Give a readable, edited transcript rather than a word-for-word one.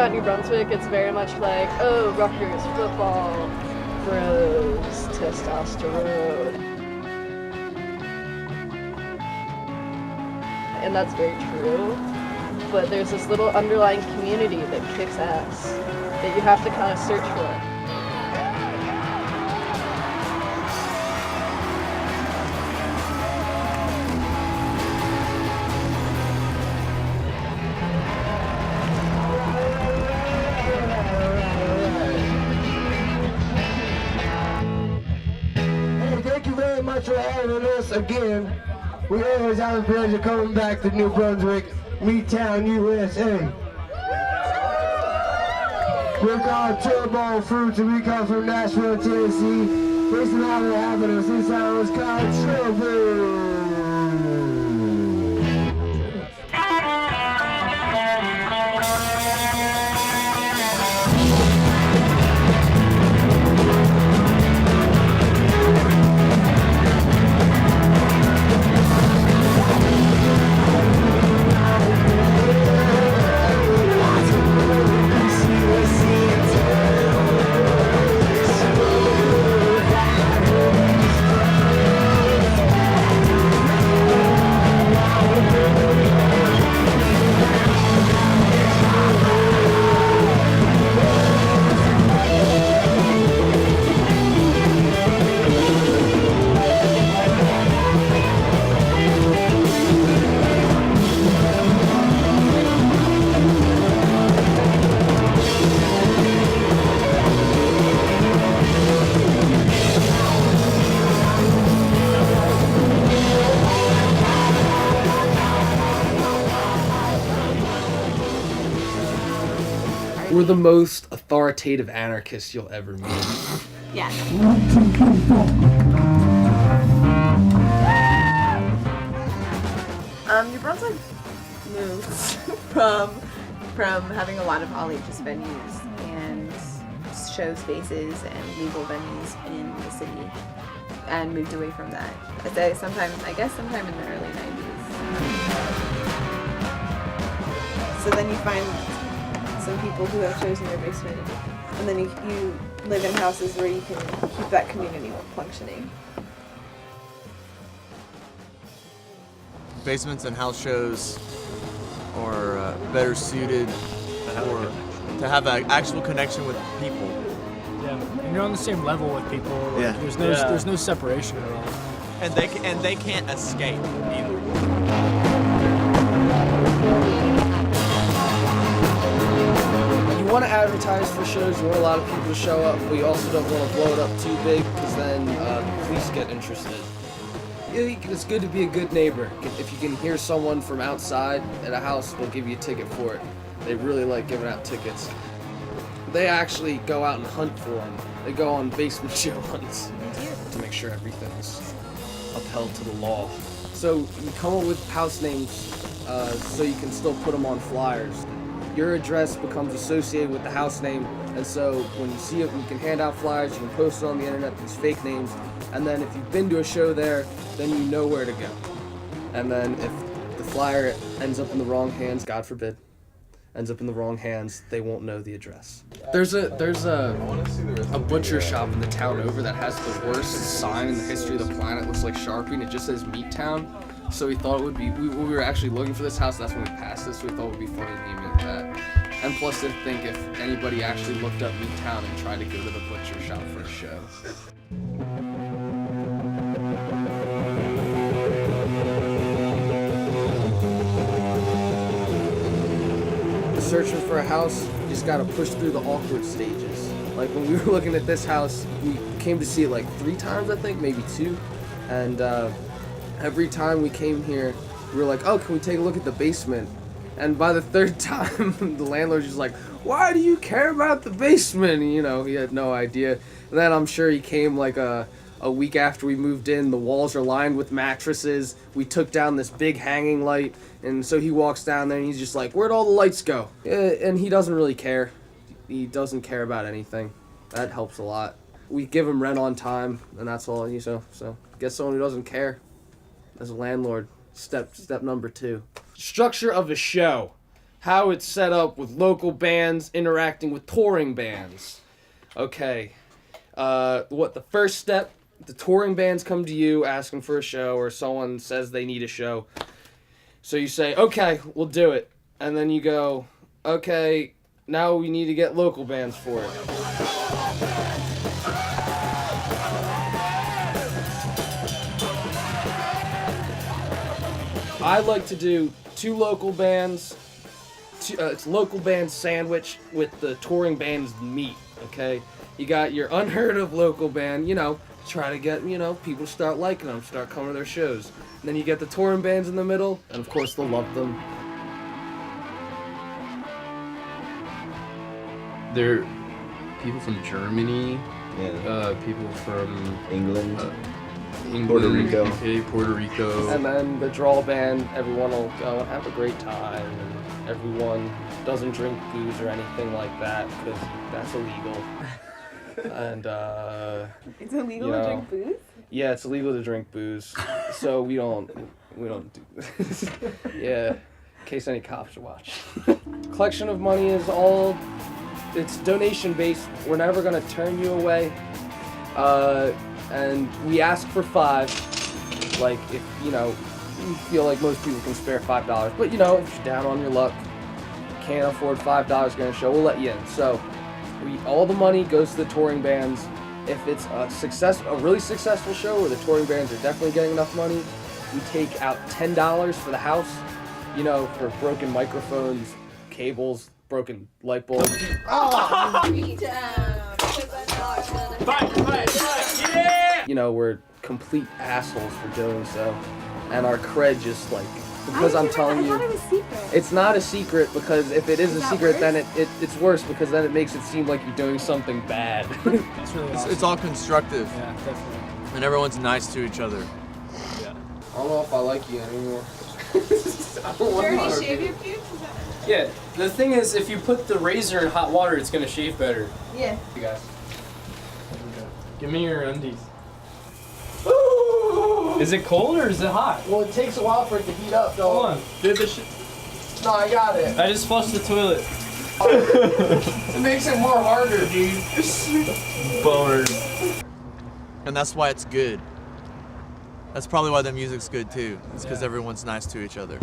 about New Brunswick, it's very much like, oh, Rutgers, football, bros, testosterone. And that's very true. But there's this little underlying community that kicks ass that you have to kind of search for. Thank you very much for having us again. We always have a pleasure coming back to New Brunswick, Towne USA. We're called Turbo Fruits and we come from Nashville, Tennessee. Thanks for having us. This song is called Trouble. We're the most authoritative anarchists you'll ever meet. Yeah. New Brunswick moves from having a lot of all ages venues and show spaces and legal venues in the city, and moved away from that. I'd say sometime in the early 90s. So then you find some people who have shows in their basement, and then you live in houses where you can keep that community functioning. Basements and house shows are better suited to have an actual connection with people. Yeah, and you're on the same level with people. Like, Yeah. There's no separation at all. And they can't escape either. You want to advertise for shows, you want a lot of people to show up, but you also don't want to blow it up too big because then the police get interested. It's good to be a good neighbor. If you can hear someone from outside at a house, they'll give you a ticket for it. They really like giving out tickets. They actually go out and hunt for them. They go on basement show hunts to make sure everything's upheld to the law. So you come up with house names so you can still put them on flyers. Your address becomes associated with the house name, and so when you see it, you can hand out flyers, you can post it on the internet, these fake names, and then if you've been to a show there, then you know where to go. And then if the flyer ends up in the wrong hands, God forbid, ends up in the wrong hands, they won't know the address. There's a butcher shop in the town over that has the worst sign in the history of the planet. It looks like Sharpie, and it just says Meat Town. So we thought it would be, we were actually looking for this house, that's when we passed this, so we thought it would be funny naming it that. And plus, I think if anybody actually looked up Meat Town and tried to go to the butcher shop for a show. Searching for a house, you just gotta push through the awkward stages. Like when we were looking at this house, we came to see it like 3 times, I think, maybe 2. And every time we came here, we were like, oh, can we take a look at the basement? And by the 3rd time, the landlord's just like, why do you care about the basement? And, you know, he had no idea. And then I'm sure he came like a week after we moved in. The walls are lined with mattresses. We took down this big hanging light. And so he walks down there and he's just like, where'd all the lights go? And he doesn't really care. He doesn't care about anything. That helps a lot. We give him rent on time, and that's all. So get someone who doesn't care as a landlord. Step number 2. Structure of the show. how it's set up with local bands interacting with touring bands. Okay. The first step, the touring bands come to you asking for a show, or someone says they need a show. So you say, okay, we'll do it. And then you go, okay, now we need to get local bands for it. I like to do 2 local bands. It's local band sandwich with the touring band's meat, okay? You got your unheard of local band, try to get, people to start liking them, start coming to their shows. And then you get the touring bands in the middle, and of course they'll love them. There are people from Germany, people from England, Puerto Rico. UK, Puerto Rico. And then the draw band, everyone will go and have a great time, and everyone doesn't drink booze or anything like that, because that's illegal. And, It's illegal to drink booze? Yeah, it's illegal to drink booze, so we don't do this. Yeah, in case any cops are watching. Collection of money is it's donation based. We're never gonna turn you away. And we ask for $5. Like, if, you feel like most people can spare $5. But, if you're down on your luck, can't afford $5 going to show, we'll let you in. So, all the money goes to the touring bands. If it's a really successful show where the touring bands are definitely getting enough money, we take out $10 for the house, for broken microphones, cables, broken light bulbs. We're complete assholes for doing so. And our cred just because I'm telling you, I thought it was secret. it's not a secret, because if it is a secret, then it's worse, because then it makes it seem like you're doing something bad. That's really awesome. It's all constructive, Yeah, definitely. and everyone's nice to each other. Yeah. I don't know if I like you anymore. Dirty shave your pubes? Yeah, the thing is, if you put the razor in hot water, it's gonna shave better. Yeah. You guys. Give me your undies. Is it cold or is it hot? Well, it takes a while for it to heat up, though. Hold on. Did the shit? No, I got it. I just flushed the toilet. It makes it more harder, dude. Boner. And that's why it's good. That's probably why the music's good too. It's because everyone's nice to each other.